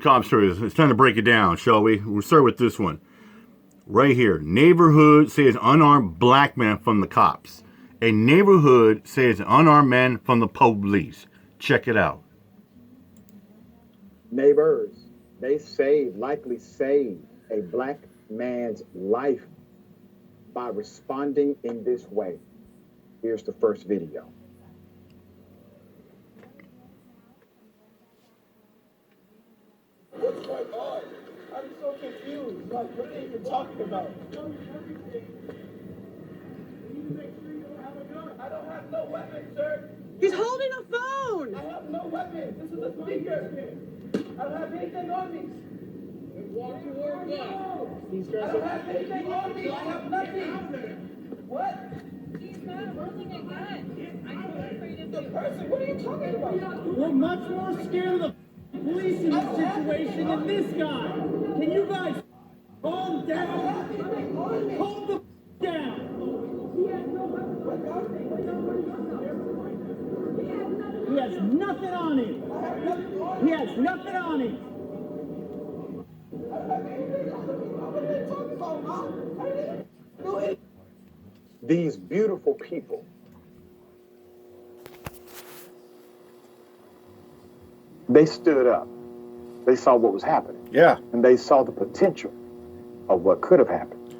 cop stories. It's time to break it down, shall we? We'll start with this one. Right here. Neighborhood says unarmed black man from the cops. A neighborhood says unarmed man from the police. Check it out. Neighbors, they likely saved a black man's life by responding in this way. Here's the first video. What's going on? I'm so confused. Like, what are they even talking about? I don't have no weapon, sir. He's holding a phone. I have no weapon. This is a speaker. I don't have anything on me. Walk toward God. These guys I don't have anything on me. I have nothing. What? He's not holding a gun. I'm afraid of The person? What are you talking about? We're much more scared of the police in this situation than this guy. Can you guys calm down? Calm the down. He has nothing on him. He has nothing on him. These beautiful people, they stood up. They saw what was happening. Yeah. And they saw the potential of what could have happened.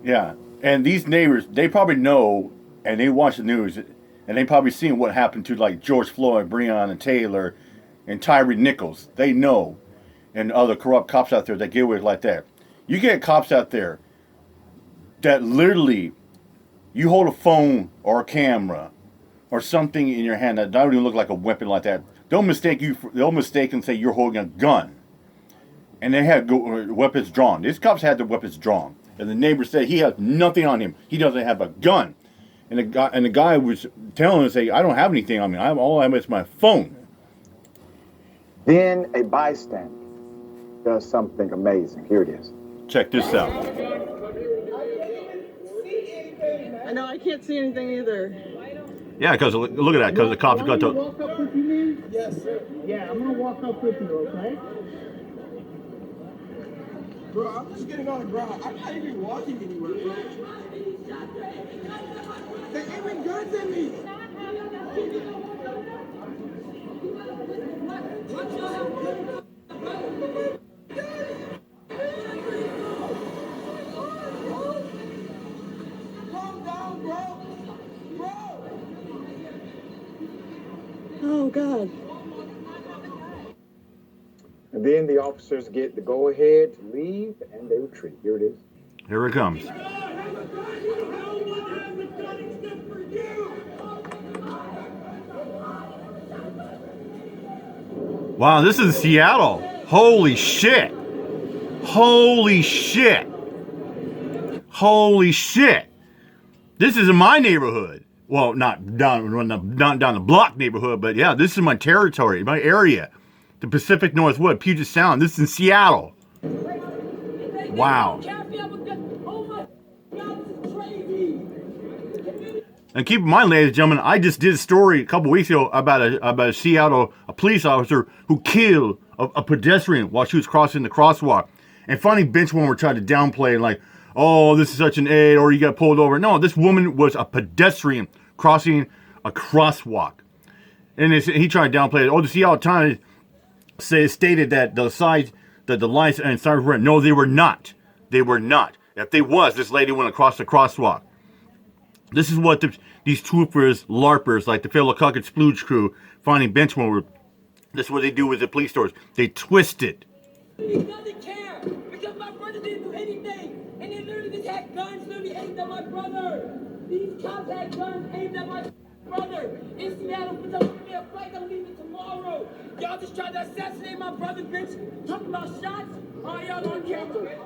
Yeah. And these neighbors, they probably know, and they watch the news, and they probably seen what happened to like George Floyd, Breonna Taylor, and Tyree Nichols. They know. And other corrupt cops out there that get away like that. You get cops out there that literally, you hold a phone or a camera or something in your hand that doesn't even look like a weapon like that. They'll mistake and say you're holding a gun. And they had weapons drawn. These cops had their weapons drawn. And the neighbor said he has nothing on him. He doesn't have a gun. And the guy was telling him, say, I don't have anything on me. All I have is my phone. Then a bystander does something amazing. Here it is. Check this out. I know, I can't see anything either. Yeah, because look at that. Because the cops got to... Walk up with you, man? Yes, sir. Yeah, I'm gonna walk up with you, okay? Bro, I'm just getting on the ground. I'm not even walking anywhere, bro. They're aiming guns at me. Calm down, bro. Bro. Oh, God. And then the officers get the go-ahead to leave, and they retreat. Here it is. Here it comes. Wow, this is Seattle. Holy shit. Holy shit. Holy shit. This is in my neighborhood. Well, not down the block neighborhood, but yeah, this is my territory, my area. The Pacific Northwest, Puget Sound. This is in Seattle. Wow. And keep in mind, ladies and gentlemen, I just did a story a couple weeks ago about a Seattle police officer who killed a pedestrian while she was crossing the crosswalk. And finally, bench warmers tried to downplay like, oh, this is such an aid, or you got pulled over. No, this woman was a pedestrian crossing a crosswalk. And he tried to downplay it. Oh, the Seattle Times stated that the lights and sirens were. No, they were not. They were not. If they was, this lady went across the crosswalk. This is what these troopers, LARPers, like the Phil Cuckett Splooge crew, finding bench warmers. This is what they do with the police stores. They twist it. He doesn't care because my brother didn't do anything. And they literally just had guns literally aimed at my brother. These cops had guns aimed at my brother in Seattle for the flight I'm leaving tomorrow. Y'all just tried to assassinate my brother, bitch. Talking about shots? All right, y'all on camera.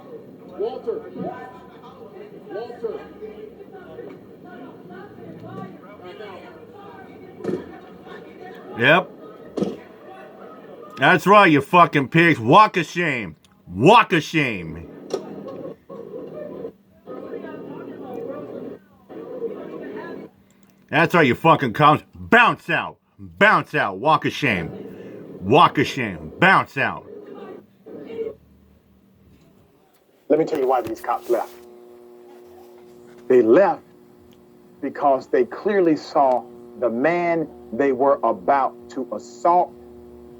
Walter. Yep. That's right, you fucking pigs. Walk of shame. Walk of shame. That's right, you fucking cops. Bounce out. Bounce out. Walk of shame. Walk of shame. Bounce out. Let me tell you why these cops left. They left because they clearly saw the man they were about to assault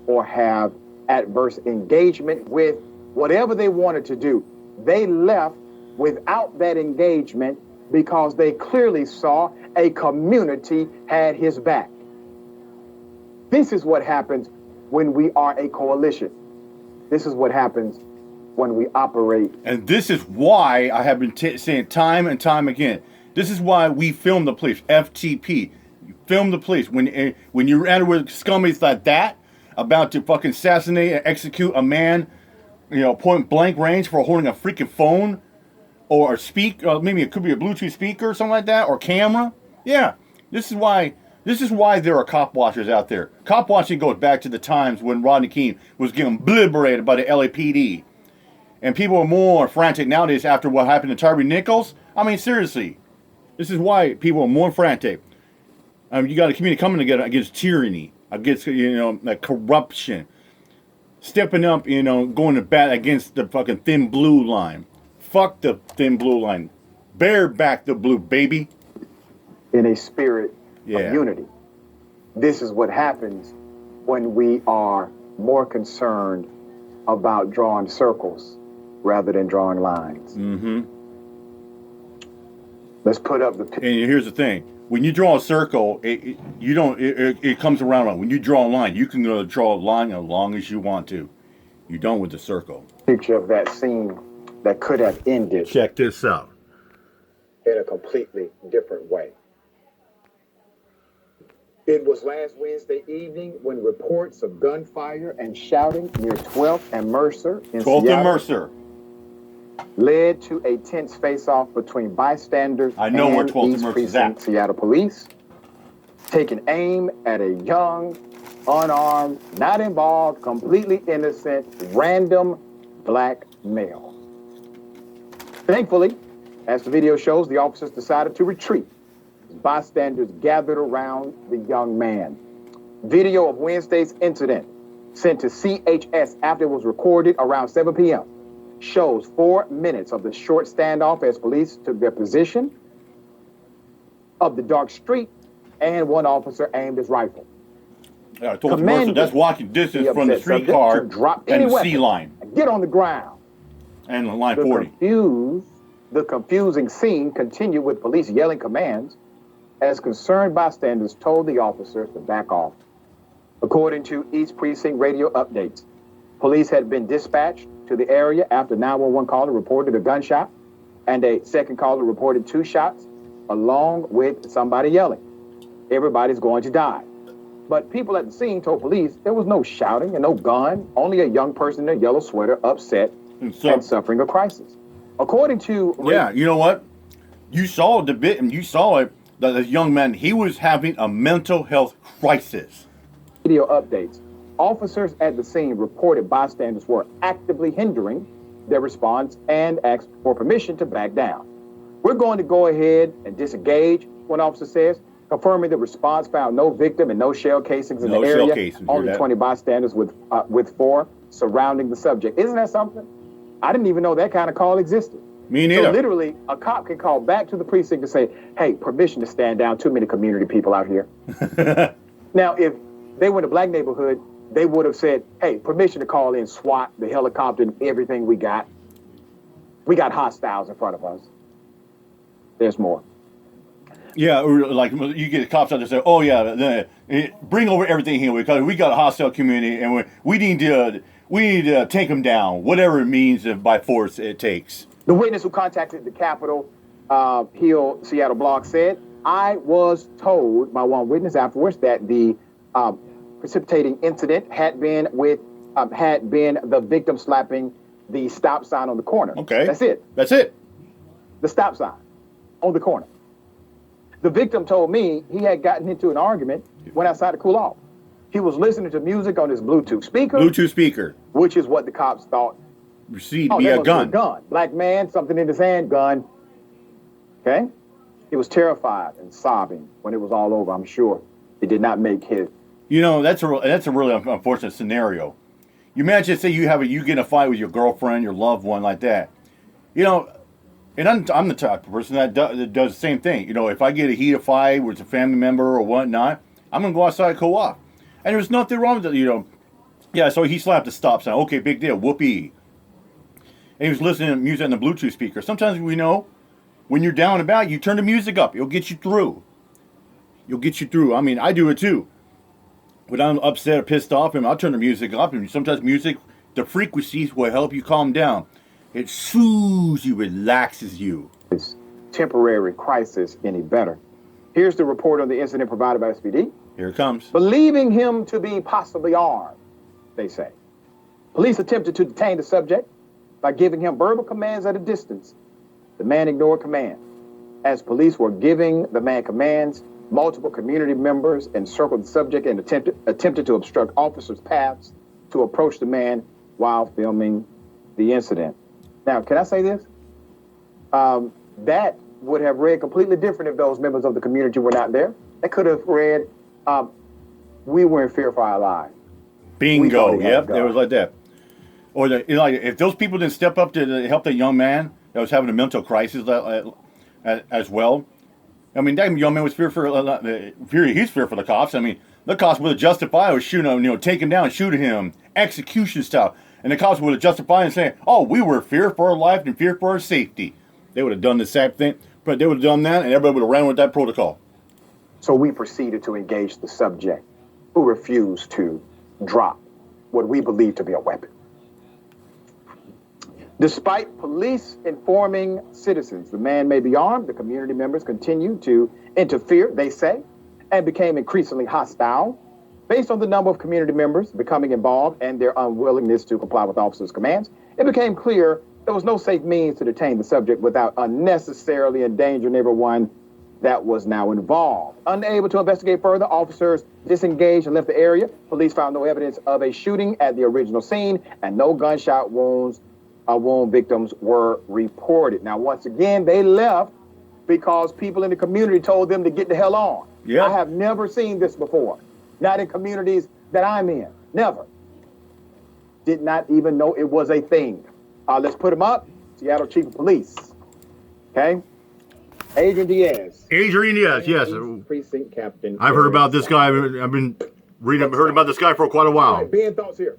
or have adverse engagement with, whatever they wanted to do. They left without that engagement because they clearly saw a community had his back. This is what happens when we are a coalition. This is what happens when we operate. And this is why I have been saying time and time again, this is why we film the police, FTP. You film the police. When you're at with scummies like that, about to fucking assassinate and execute a man, point blank range for holding a freaking phone, or maybe it could be a Bluetooth speaker or something like that, or camera. Yeah, this is why there are cop watchers out there. Cop watching goes back to the times when Rodney King was getting obliterated by the LAPD. And people are more frantic nowadays after what happened to Tyree Nichols. I mean, seriously. This is why people are more frantic. You got a community coming together against tyranny, against, like corruption. Stepping up, going to bat against the fucking thin blue line. Fuck the thin blue line. Bear back the blue, baby. In a spirit of unity. This is what happens when we are more concerned about drawing circles rather than drawing lines. Mm-hmm. Let's put up the... And here's the thing. When you draw a circle, it comes around. When you draw a line, you can draw a line as long as you want to. You don't with the circle. Picture of that scene that could have ended. Check this out. In a completely different way. It was last Wednesday evening when reports of gunfire and shouting near 12th and Mercer in 12th Seattle and Mercer led to a tense face-off between bystanders and where 12th East and Mercer's Precinct at. Seattle police, taking aim at a young, unarmed, not involved, completely innocent, random black male. Thankfully, as the video shows, the officers decided to retreat. Bystanders gathered around the young man. Video of Wednesday's incident sent to CHS after it was recorded around 7 p.m. shows 4 minutes of the short standoff as police took their position of the dark street and one officer aimed his rifle. I told Mercer, that's walking distance from the streetcar and the C line. Get on the ground. And line 40. The confusing scene continued with police yelling commands as concerned bystanders told the officers to back off. According to East Precinct radio updates, police had been dispatched to the area after 911 caller reported a gunshot, and a second caller reported 2 shots, along with somebody yelling, "Everybody's going to die." But people at the scene told police there was no shouting and no gun, only a young person in a yellow sweater upset and suffering a crisis. According to... Yeah, you know what? You saw the bit, and you saw it. The young man, he was having a mental health crisis. Video updates. Officers at the scene reported bystanders were actively hindering their response and asked for permission to back down. We're going to go ahead and disengage, one officer says, confirming the response found no victim and no shell casings in the area. Only 20 bystanders with 4 surrounding the subject. Isn't that something? I didn't even know that kind of call existed. Me neither. So literally, a cop can call back to the precinct and say, "Hey, permission to stand down. Too many community people out here." Now, if they were in a black neighborhood, they would have said, "Hey, permission to call in SWAT, the helicopter, and everything we got. We got hostiles in front of us." There's more. Yeah, or like you get cops out there say, "Oh yeah, bring over everything here because we got a hostile community and we need to take them down, whatever it means by force it takes." The witness who contacted the Capitol Hill Seattle blog said, "I was told by one witness afterwards that the precipitating incident had been the victim slapping the stop sign on the corner." Okay. That's it. That's it. The stop sign on the corner. The victim told me he had gotten into an argument, went outside to cool off. He was listening to music on his Bluetooth speaker. Which is what the cops thought. Received to be a gun. Black man, something in his hand, gun. Okay? He was terrified and sobbing when it was all over, I'm sure. It did not make his... That's a really unfortunate scenario. You imagine, say you get in a fight with your girlfriend, your loved one like that, You know, and I'm the type of person that does the same thing. You know, if I get a heated fight with a family member or whatnot, I'm going to go outside and co-op. And there's nothing wrong with it, you know. Yeah, so he slapped the stop sign. Okay, big deal. Whoopee. And he was listening to music on the Bluetooth speaker. Sometimes we know when you're down and about, you turn the music up. It'll get you through. You'll get you through. I mean, I do it too. When I'm upset or pissed off, I'll turn the music up. And sometimes music, the frequencies will help you calm down. It soothes you, relaxes you. This temporary crisis any better. Here's the report on the incident provided by SPD. Here it comes. Believing him to be possibly armed, they say. Police attempted to detain the subject by giving him verbal commands at a distance. The man ignored command. As police were giving the man commands, multiple community members encircled the subject and attempted to obstruct officers' paths to approach the man while filming the incident. Now, can I say this? That would have read completely different if those members of the community were not there. They could have read, we were in fear for our lives. Bingo. Yep, it was like that. Or if those people didn't step up to help that young man that was having a mental crisis as well. I mean, that young man was he's fearful of the cops. I mean, the cops would have justified or shooting him, take him down, shooting him, execution style. And the cops would have justified and saying, oh, we were fear for our life and fear for our safety. They would have done the same thing, but they would have done that and everybody would have ran with that protocol. So we proceeded to engage the subject who refused to drop what we believe to be a weapon. Despite police informing citizens the man may be armed, the community members continued to interfere, they say, and became increasingly hostile. Based on the number of community members becoming involved and their unwillingness to comply with officers' commands, it became clear there was no safe means to detain the subject without unnecessarily endangering everyone that was now involved. Unable to investigate further, officers disengaged and left the area. Police found no evidence of a shooting at the original scene, and no gunshot wound victims were reported. Now, once again, they left because people in the community told them to get the hell on. Yeah. I have never seen this before. Not in communities that I'm in. Never. Did not even know it was a thing. Let's put him up. Seattle Chief of Police. Okay? Adrian Diaz. Adrian Diaz, yes. Precinct Captain. I've heard about this guy. I've been reading, heard about this guy for quite a while. Ben, thoughts here?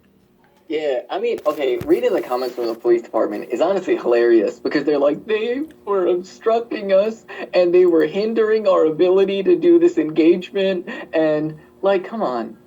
Yeah, I mean, okay, reading the comments from the police department is honestly hilarious because they're like, they were obstructing us and they were hindering our ability to do this engagement. And, like, come on.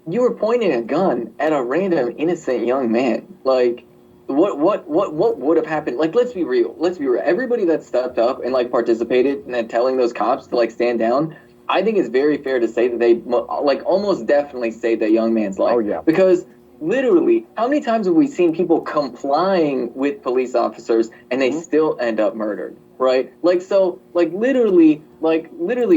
You were pointing a gun at a random innocent young man. Like, what would have happened? Like, let's be real. Everybody that stepped up and, like, participated and then telling those cops to, like, stand down, I think it's very fair to say that they, like, almost definitely saved that young man's life. Oh, yeah. Because literally, how many times have we seen people complying with police officers and they still end up murdered, right? Like, so, like, literally,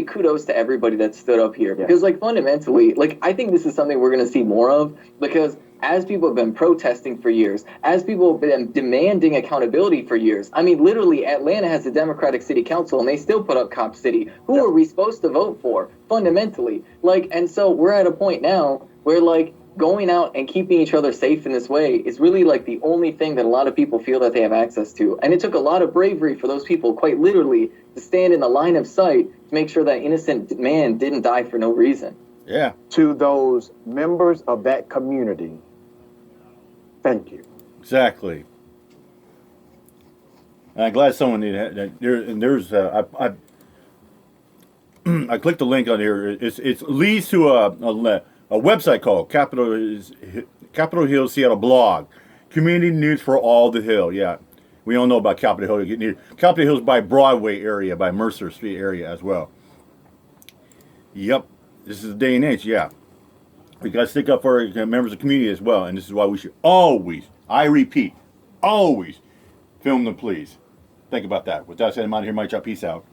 kudos to everybody that stood up here. Because, like, fundamentally, like, I think this is something we're going to see more of because as people have been protesting for years, as people have been demanding accountability for years, I mean, literally, Atlanta has a Democratic city council and they still put up Cop City. Who are we supposed to vote for, fundamentally? Like, and so we're at a point now where, like, going out and keeping each other safe in this way is really like the only thing that a lot of people feel that they have access to. And it took a lot of bravery for those people, quite literally, to stand in the line of sight to make sure that innocent man didn't die for no reason. Yeah. To those members of that community, thank you. Exactly. And I'm glad someone did that. There's I clicked the link on here. It leads to a website called Capitol Hill Seattle blog, community news for all the Hill. Yeah, we all know about Capitol Hill. Capitol Hill's by Broadway area, by Mercer Street area as well. Yep, this is the day and age. Yeah, we got to stick up for our members of the community as well, and this is why we should always, I repeat, always film the police. Think about that. With that said, I'm out of here. Mike, peace out.